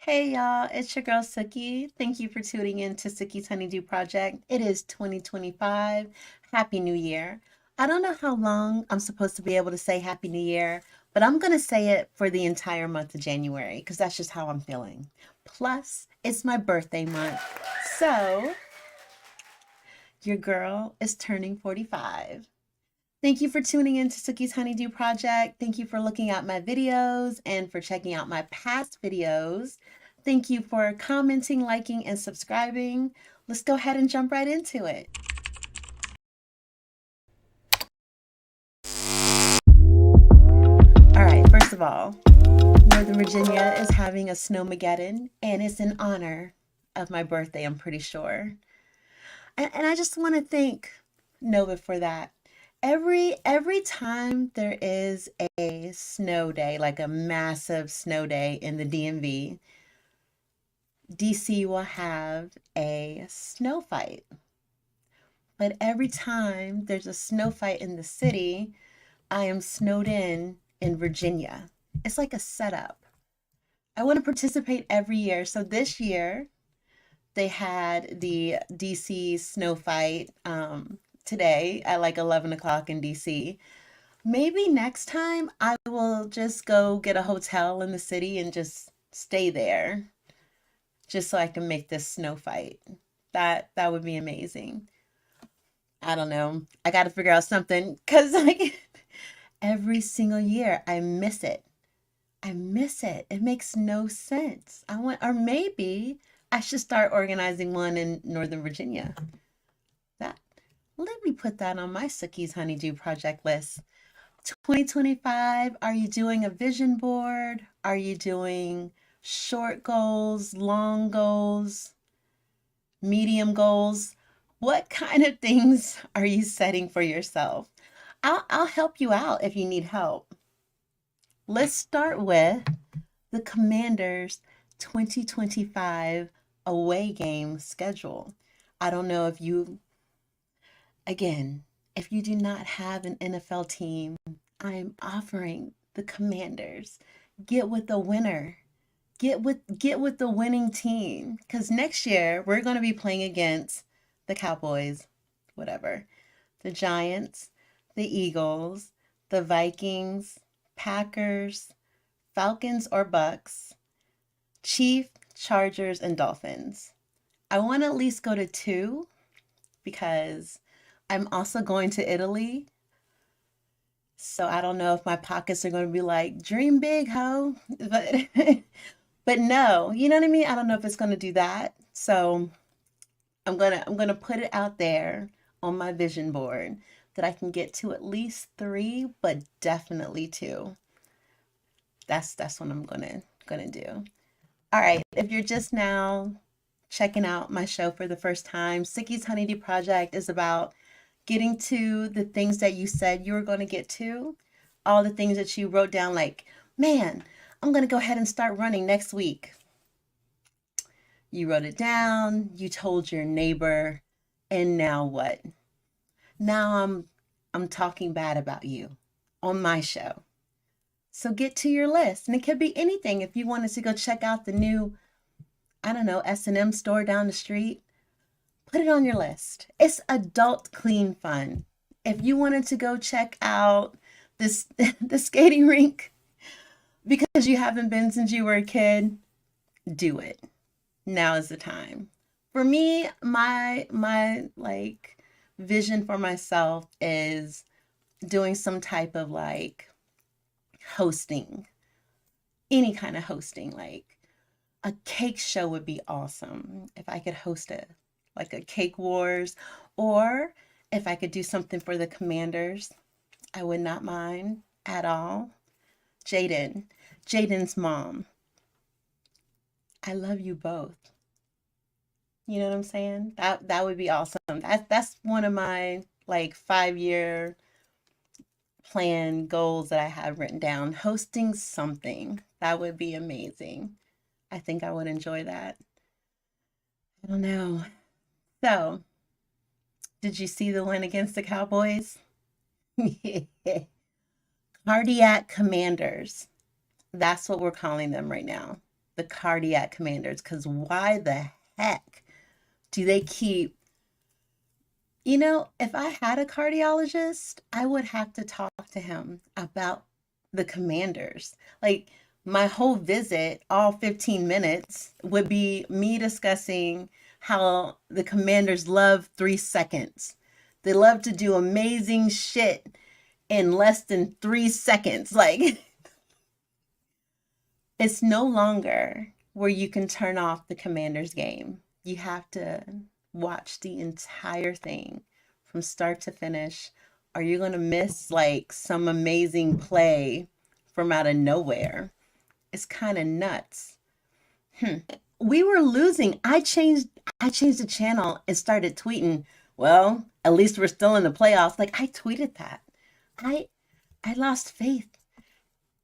Hey y'all, it's your girl Suki. Thank you for tuning in to Suki's Honeydew Project. It is 2025. Happy New Year. I don't know how long I'm supposed to be able to say Happy New Year, but I'm going to say it for the entire month of January because that's just how I'm feeling. Plus, it's my birthday month. So, your girl is turning 45. Thank you for tuning in to Suki's Honeydew Project. Thank you for looking at my videos and for checking out my past videos. Thank you for commenting, liking, and subscribing. Let's go ahead and jump right into it. All right, first of all, Northern Virginia is having a snowmageddon, and it's in honor of my birthday, I'm pretty sure. And I just want to thank Nova for that. Every time there is a snow day, like a massive snow day in the DMV, DC will have a snow fight. But every time there's a snow fight in the city, I am snowed in Virginia. It's like a setup. I want to participate every year. So this year they had the DC snow fight today at like 11 o'clock in DC. Maybe next time I will just go get a hotel in the city and just stay there just so I can make this snow fight. That would be amazing. I don't know. I got to figure out something cuz like every single year I miss it. I miss it. It makes no sense. I want or maybe I should start organizing one in Northern Virginia. That let me put that on my Suki's Honeydew project list. 2025, are you doing a vision board? Are you doing short goals, long goals, medium goals? What kind of things are you setting for yourself? I'll help you out if you need help. Let's start with the Commanders 2025 away game schedule. I don't know if you, again, if you do not have an NFL team, I am offering the Commanders. Get with the winner. Get with the winning team cuz next year we're going to be playing against the Cowboys, whatever. The Giants, the Eagles, the Vikings, Packers, Falcons or Bucks, Chief, Chargers and Dolphins. I want to at least go to 2 because I'm also going to Italy. So I don't know if my pockets are going to be like, dream big, ho. But but no, you know what I mean? I don't know if it's going to do that. So I'm going to put it out there on my vision board that I can get to at least 3, but definitely 2. That's what I'm going to do. All right, if you're just now checking out my show for the first time, Sicky's Honeydew Project is about getting to the things that you said you were going to get to, all the things that you wrote down, like, man, I'm going to go ahead and start running next week. You wrote it down, you told your neighbor, and now what? Now I'm talking bad about you on my show. So get to your list, and it could be anything. If you wanted to go check out the new, I don't know, S&M store down the street, put it on your list. It's adult clean fun. If you wanted to go check out this the skating rink because you haven't been since you were a kid, do it. Now is the time. For me, my like vision for myself is doing some type of like hosting, any kind of hosting, like a cake show would be awesome if I could host it, like a cake wars, or if I could do something for the commanders, I would not mind at all. Jaden, Jaden's mom, I love you both. You know what I'm saying? That would be awesome. That's one of my like 5-year plan goals that I have written down. Hosting something. That would be amazing. I think I would enjoy that. I don't know. So, did you see the win against the Cowboys? Cardiac commanders. That's what we're calling them right now. the cardiac commanders, because why the heck do they keep, if I had a cardiologist, I would have to talk to him about the commanders. Like, my whole visit, all 15 minutes, would be me discussing how the commanders love 3 seconds. They love to do amazing shit in less than 3 seconds. Like, it's no longer where you can turn off the commander's game. You have to watch the entire thing from start to finish, or you're going to miss like some amazing play from out of nowhere. It's kind of nuts. We were losing. I changed the channel and started tweeting, well, at least we're still in the playoffs. Like, I tweeted that. I I lost faith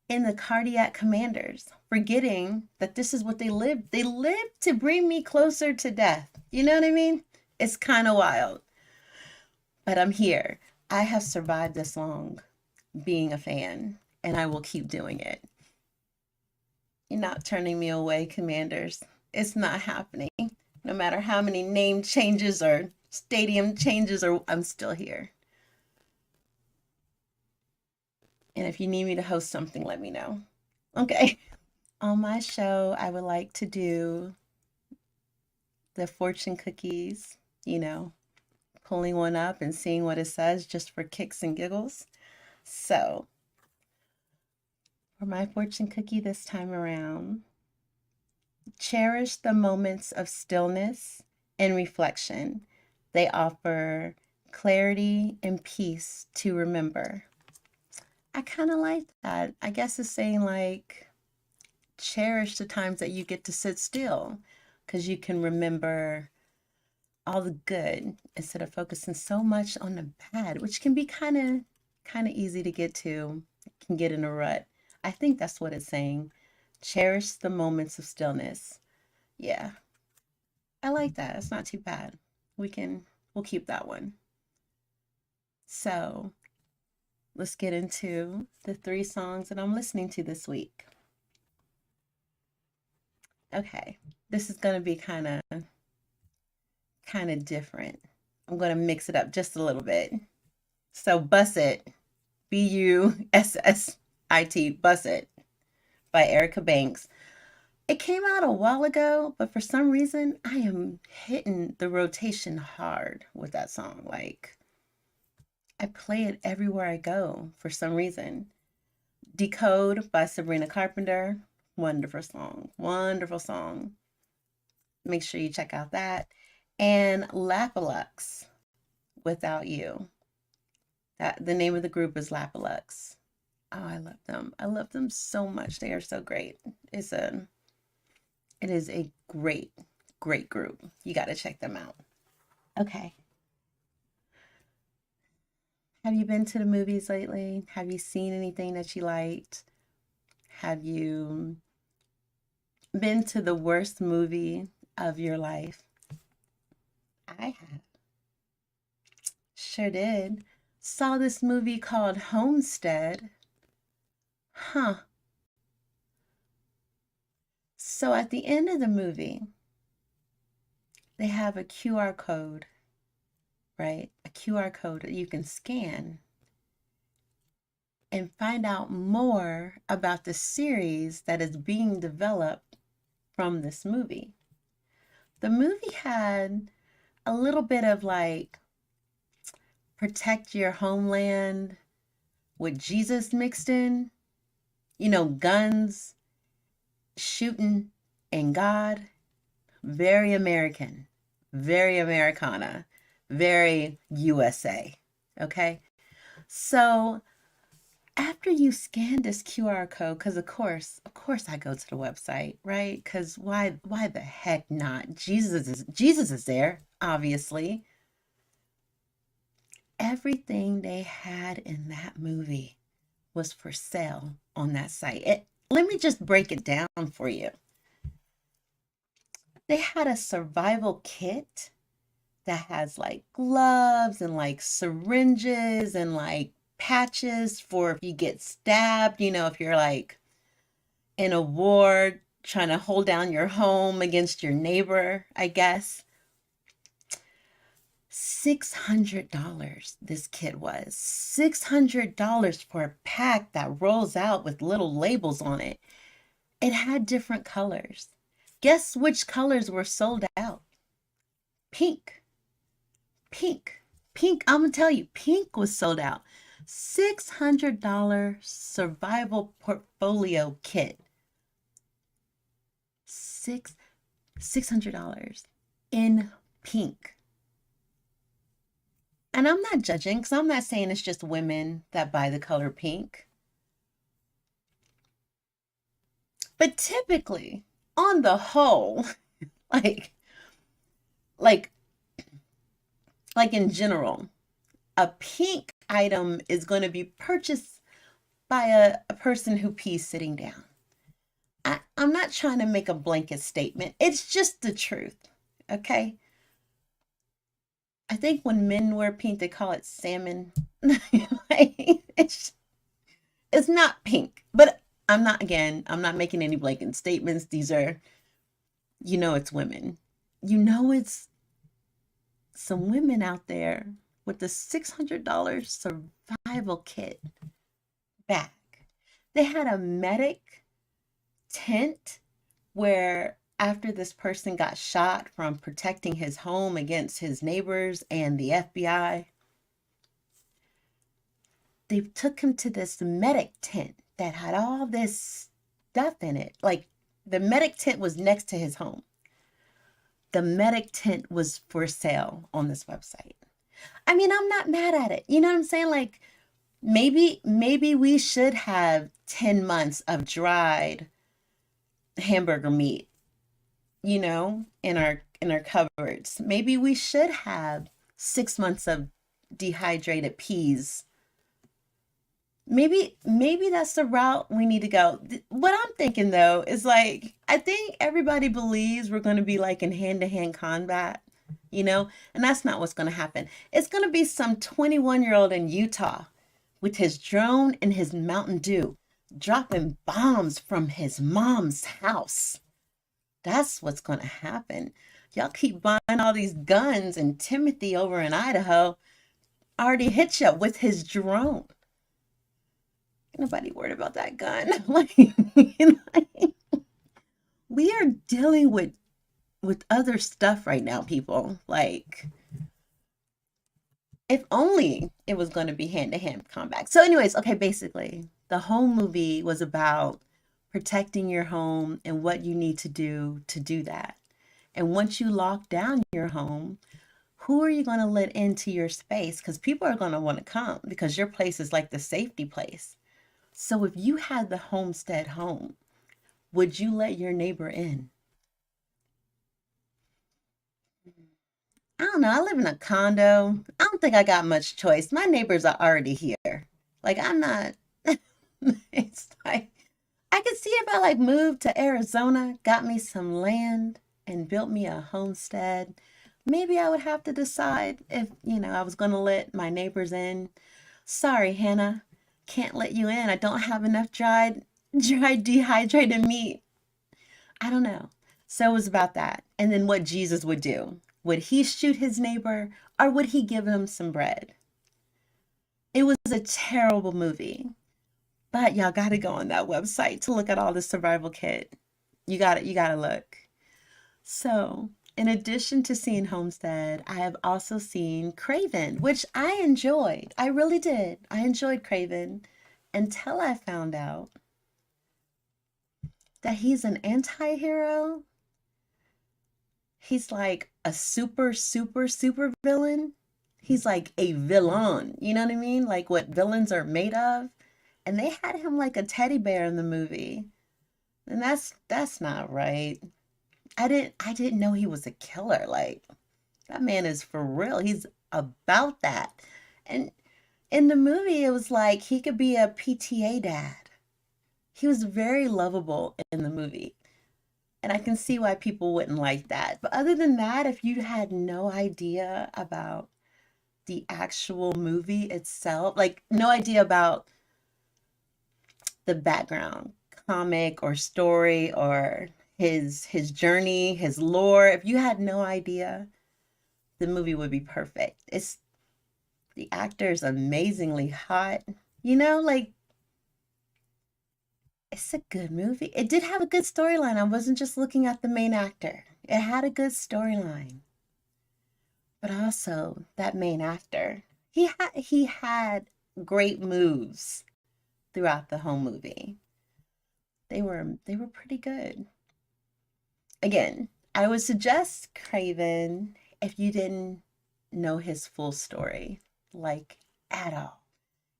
in the cardiac commanders, forgetting that this is what they lived. They lived to bring me closer to death. You know what I mean? It's kind of wild. But I'm here. I have survived this long being a fan, and I will keep doing it. You're not turning me away, commanders. It's not happening. No matter how many name changes or stadium changes, or I'm still here. And if you need me to host something, let me know. Okay. On my show, I would like to do the fortune cookies, pulling one up and seeing what it says just for kicks and giggles. So, for my fortune cookie this time around, cherish the moments of stillness and reflection. They offer clarity and peace to remember. I kind of like that. I guess it's saying like, cherish the times that you get to sit still because you can remember all the good instead of focusing so much on the bad, which can be kind of easy to get to. It can get in a rut. I think that's what it's saying. Cherish the moments of stillness. Yeah, I like that. It's not too bad. We'll keep that one. So let's get into the 3 songs that I'm listening to this week. Okay, this is going to be kind of different. I'm going to mix it up just a little bit. So Buss It, Bussit, Buss It by Erica Banks. It came out a while ago, but for some reason I am hitting the rotation hard with that song. Like, I play it everywhere I go for some reason. Decode by Sabrina Carpenter. Wonderful song. Wonderful song. Make sure you check out that. And Lapalux, Without You. The name of the group is Lapalux. Oh, I love them. I love them so much. They are so great. It is a great, great group. You got to check them out. Okay. Have you been to the movies lately? Have you seen anything that you liked? Have you been to the worst movie of your life? I have. Sure did. Saw this movie called Homestead. Huh. So at the end of the movie, they have a QR code, right? A QR code that you can scan and find out more about the series that is being developed from this movie. The movie had a little bit of like protect your homeland with Jesus mixed in, guns, shooting, and God. Very American, very Americana, very USA. Okay. So after you scan this QR code, because of course I go to the website, right? Because why the heck not? Jesus is there, obviously. Everything they had in that movie was for sale on that site. Let me just break it down for you. They had a survival kit that has like gloves and like syringes and like patches for if you get stabbed, if you're like in a war trying to hold down your home against your neighbor, I guess. $600 this kit was. $600 for a pack that rolls out with little labels on it. It had different colors. Guess which colors were sold out? Pink. Pink. Pink, I'm gonna tell you, pink was sold out. $600 survival portfolio kit. $600 in pink. And I'm not judging because I'm not saying it's just women that buy the color pink. But typically, on the whole, like like like in general, a pink item is going to be purchased by a person who pees sitting down. I'm not trying to make a blanket statement. It's just the truth. Okay. I think when men wear pink, they call it salmon. Like, it's not pink. But I'm not making any blanket statements. These are, it's women. It's some women out there with the $600 survival kit bag. They had a medic tent where after this person got shot from protecting his home against his neighbors and the FBI, they took him to this medic tent that had all this stuff in it. Like the medic tent was next to his home. The medic tent was for sale on this website. I mean, I'm not mad at it. You know what I'm saying? Like maybe we should have 10 months of dried hamburger meat, in our cupboards. Maybe we should have 6 months of dehydrated peas. Maybe that's the route we need to go. What I'm thinking though is like I think everybody believes we're going to be like in hand-to-hand combat, and that's not what's going to happen. It's going to be some 21-year-old in Utah with his drone and his Mountain Dew dropping bombs from his mom's house. That's what's going to happen. Y'all keep buying all these guns, and Timothy over in Idaho already hit you with his drone. Nobody worried about that gun. We are dealing with other stuff right now, people. Like, if only it was going to be hand-to-hand combat. So anyways, okay, basically, the whole movie was about protecting your home and what you need to do that. And once you lock down your home, who are you going to let into your space? Because people are going to want to come because your place is like the safety place. So if you had the Homestead home, would you let your neighbor in? I don't know. I live in a condo. I don't think I got much choice. My neighbors are already here. Like, I'm not, it's like, I could see if I like moved to Arizona, got me some land, and built me a homestead. Maybe I would have to decide if, I was going to let my neighbors in. Sorry, Hannah, can't let you in. I don't have enough dried dehydrated meat. I don't know. So it was about that. And then what Jesus would do. Would he shoot his neighbor or would he give him some bread? It was a terrible movie. But y'all got to go on that website to look at all the survival kit. You got to look. So, in addition to seeing Homestead, I have also seen Kraven, which I enjoyed. I really did. I enjoyed Kraven until I found out that he's an anti-hero. He's like a super, super, super villain. He's like a villain. You know what I mean? Like what villains are made of. And they had him like a teddy bear in the movie. And that's not right. I didn't know he was a killer. Like that man is for real. He's about that. And in the movie it was like he could be a PTA dad. He was very lovable in the movie. And I can see why people wouldn't like that. But other than that, if you had no idea about the actual movie itself, like no idea about the background, comic or story or his journey, his lore, if you had no idea, the movie would be perfect. It's the actor is amazingly hot. Like it's a good movie. It did have a good storyline. I wasn't just looking at the main actor. It had a good storyline. But also that main actor, he had great moves throughout the whole movie. They were pretty good. Again, I would suggest Kraven if you didn't know his full story, like at all,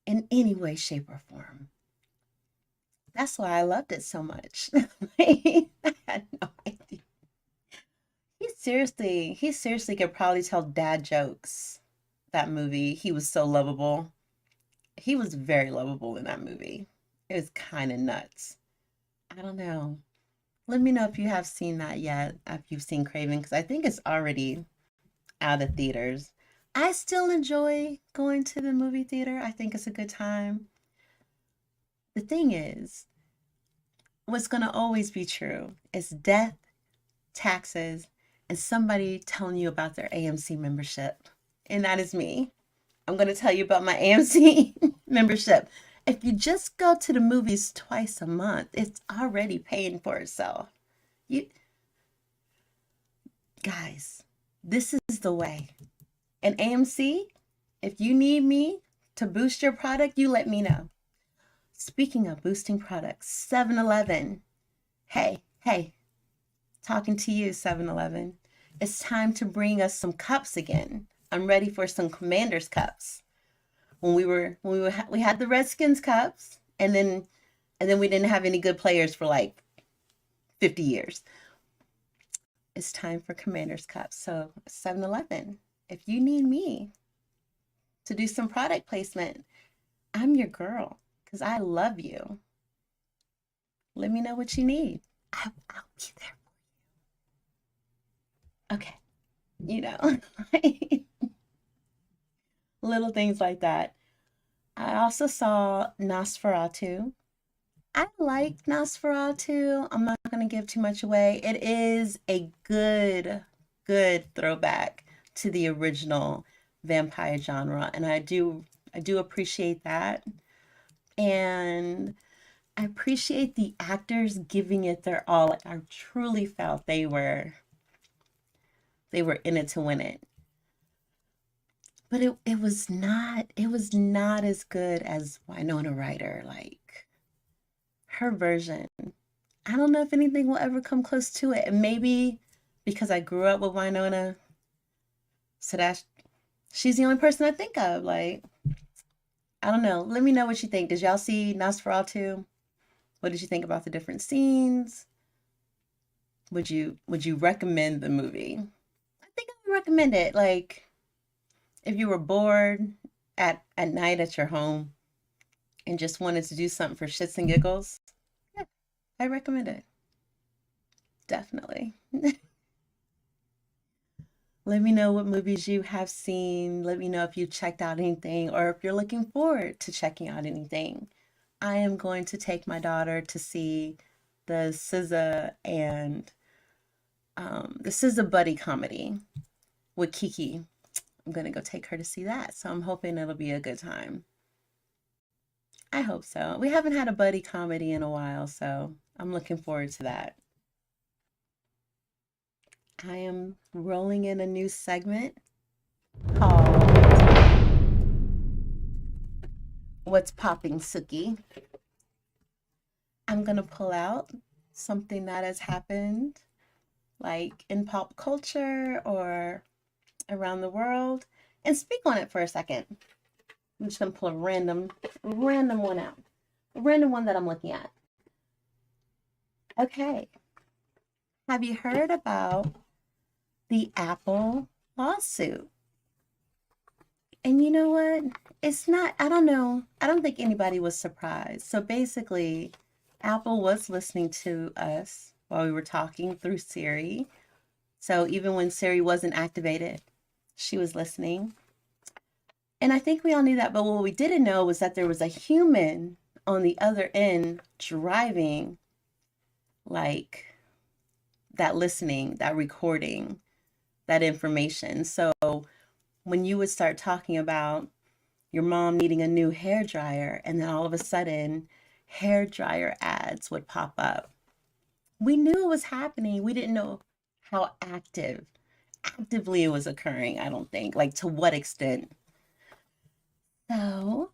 in any way, shape, or form. That's why I loved it so much. I had no idea. He seriously could probably tell dad jokes. That movie, he was so lovable. He was very lovable in that movie. It was kind of nuts. I don't know. Let me know if you have seen that yet, if you've seen Craven, because I think it's already out of theaters. I still enjoy going to the movie theater. I think it's a good time. The thing is, what's going to always be true is death, taxes, and somebody telling you about their AMC membership. And that is me. I'm going to tell you about my AMC membership. If you just go to the movies twice a month, it's already paying for itself. You guys, this is the way. And AMC, if you need me to boost your product, you let me know. Speaking of boosting products, 7-Eleven. Hey, talking to you, 7-Eleven. It's time to bring us some cups again. I'm ready for some Commander's cups. We had the Redskins cups, and then we didn't have any good players for like 50 years. It's time for Commander's cups. So 7-Eleven, if you need me to do some product placement, I'm your girl because I love you. Let me know what you need. I'll be there. Okay. Little things like that. I also saw Nosferatu. I like Nosferatu. I'm not going to give too much away. It is a good throwback to the original vampire genre, and I do appreciate that. And I appreciate the actors giving it their all. Like, I truly felt they were in it to win it. But it was not as good as Winona Ryder. Like her version. I don't know if anything will ever come close to it. And maybe because I grew up with Winona, so she's the only person I think of. Like, I don't know. Let me know what you think. Did y'all see Nosferatu? What did you think about the different scenes? Would you recommend the movie? I think I would recommend it. Like, if you were bored at night at your home and just wanted to do something for shits and giggles, yeah, I recommend it. Definitely. Let me know what movies you have seen. Let me know if you checked out anything or if you're looking forward to checking out anything. I am going to take my daughter to see the SZA buddy comedy with Kiki. I'm going to go take her to see that. So I'm hoping it'll be a good time. I hope so. We haven't had a buddy comedy in a while, so I'm looking forward to that. I am rolling in a new segment called What's Popping Suki. I'm going to pull out something that has happened, like in pop culture or around the world, and speak on it for a second. I'm just going to pull a random one out. A random one that I'm looking at. Okay. Have you heard about the Apple lawsuit? And you know what? It's not, I don't know. I don't think anybody was surprised. So basically, Apple was listening to us while we were talking through Siri. So even when Siri wasn't activated, she was listening. And I think we all knew that. But what we didn't know was that there was a human on the other end driving like that listening, that recording, that information. So when you would start talking about your mom needing a new hair dryer, and then all of a sudden, hair dryer ads would pop up. We knew it was happening. We didn't know how actively it was occurring, I don't think, like to what extent. So,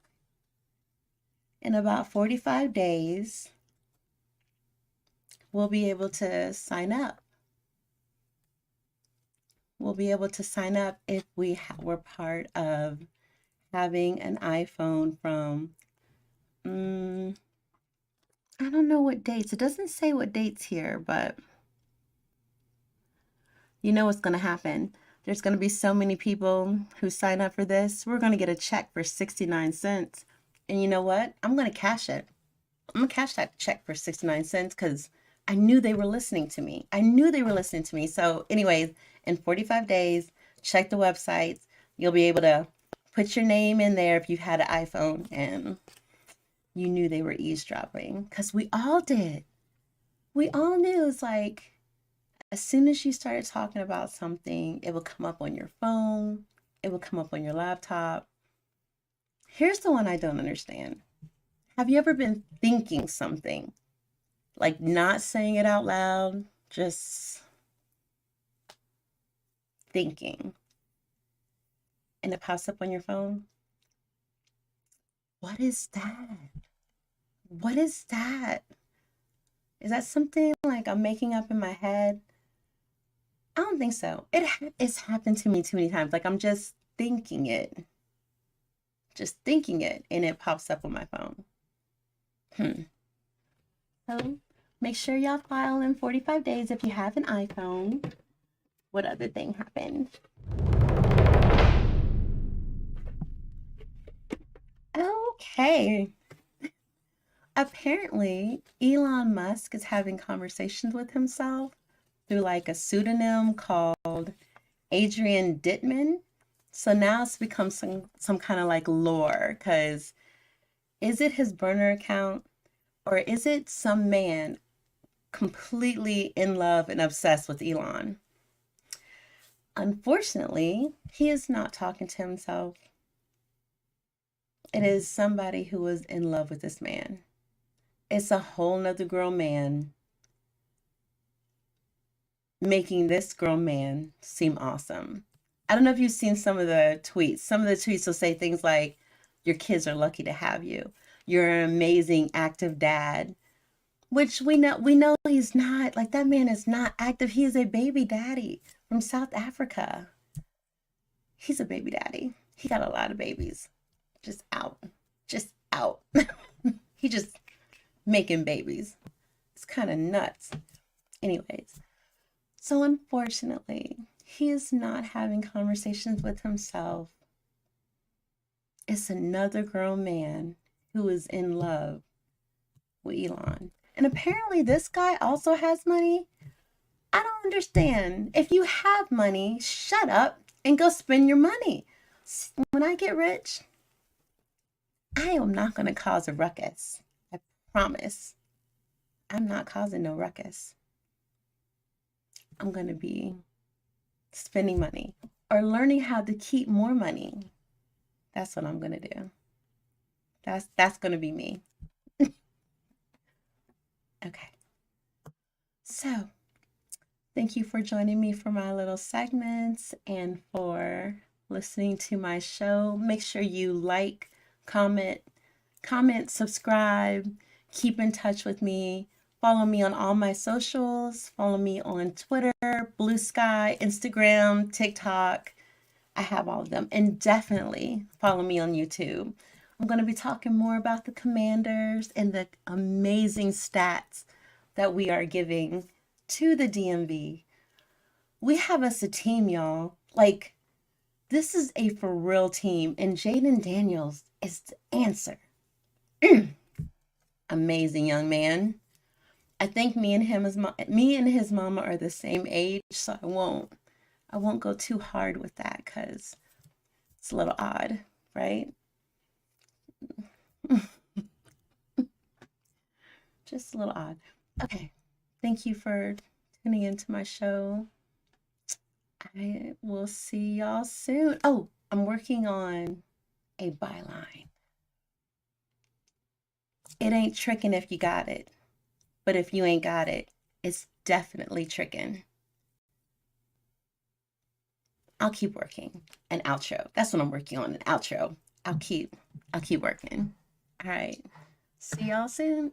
in about 45 days, we'll be able to sign up. We'll be able to sign up if were part of having an iPhone from, I don't know what dates. It doesn't say what dates here, but you know what's going to happen. There's going to be so many people who sign up for this. We're going to get a check for 69 cents. And you know what? I'm going to cash it. I'm going to cash that check for 69 cents because I knew they were listening to me. I knew they were listening to me. So, anyways, in 45 days, check the websites. You'll be able to put your name in there if you've had an iPhone and you knew they were eavesdropping, because we all did. We all knew. It's like, as soon as you started talking about something, it will come up on your phone, it will come up on your laptop. Here's the one I don't understand. Have you ever been thinking something, like not saying it out loud, just thinking, and it pops up on your phone? What is that? What is that? Is that something like I'm making up in my head? I don't think so. It's happened to me too many times. Like I'm just thinking it, and it pops up on my phone. So make sure y'all file in 45 days if you have an iPhone. What other thing happened? Okay. Apparently, Elon Musk is having conversations with himself through like a pseudonym called Adrian Dittman. So now it's become some kind of like lore, because is it his burner account, or is it some man completely in love and obsessed with Elon? Unfortunately, he is not talking to himself. It is somebody who is in love with this man. It's a whole nother grown man making this grown man seem awesome. I don't know if you've seen some of the tweets. Some of the tweets will say things like, your kids are lucky to have you. You're an amazing active dad, which we know he's not. Like, that man is not active. He is a baby daddy from South Africa. He's a baby daddy. He got a lot of babies. Just out. Just out. He just making babies. It's kind of nuts. Anyways, so unfortunately, he is not having conversations with himself. It's another grown man who is in love with Elon. And apparently this guy also has money. I don't understand. If you have money, shut up and go spend your money. When I get rich, I am not going to cause a ruckus. I promise. I'm not causing no ruckus. I'm going to be spending money or learning how to keep more money. That's what I'm going to do. That's going to be me. Okay. So, thank you for joining me for my little segments and for listening to my show. Make sure you like, comment, subscribe, keep in touch with me. Follow me on all my socials. Follow me on Twitter, Blue Sky, Instagram, TikTok. I have all of them. And definitely follow me on YouTube. I'm going to be talking more about the commanders and the amazing stats that we are giving to the DMV. We have us a team, y'all. Like, this is a for real team, and Jaden Daniels is the answer. Amazing young man. I think me and his mama are the same age, so I won't go too hard with that because it's a little odd, right? Just a little odd. Okay. Thank you for tuning into my show. I will see y'all soon. Oh, I'm working on a byline. It ain't tricking if you got it, but if you ain't got it, it's definitely tricking. I'll keep working. An outro. That's what I'm working on, an outro. I'll keep working. All right. See y'all soon.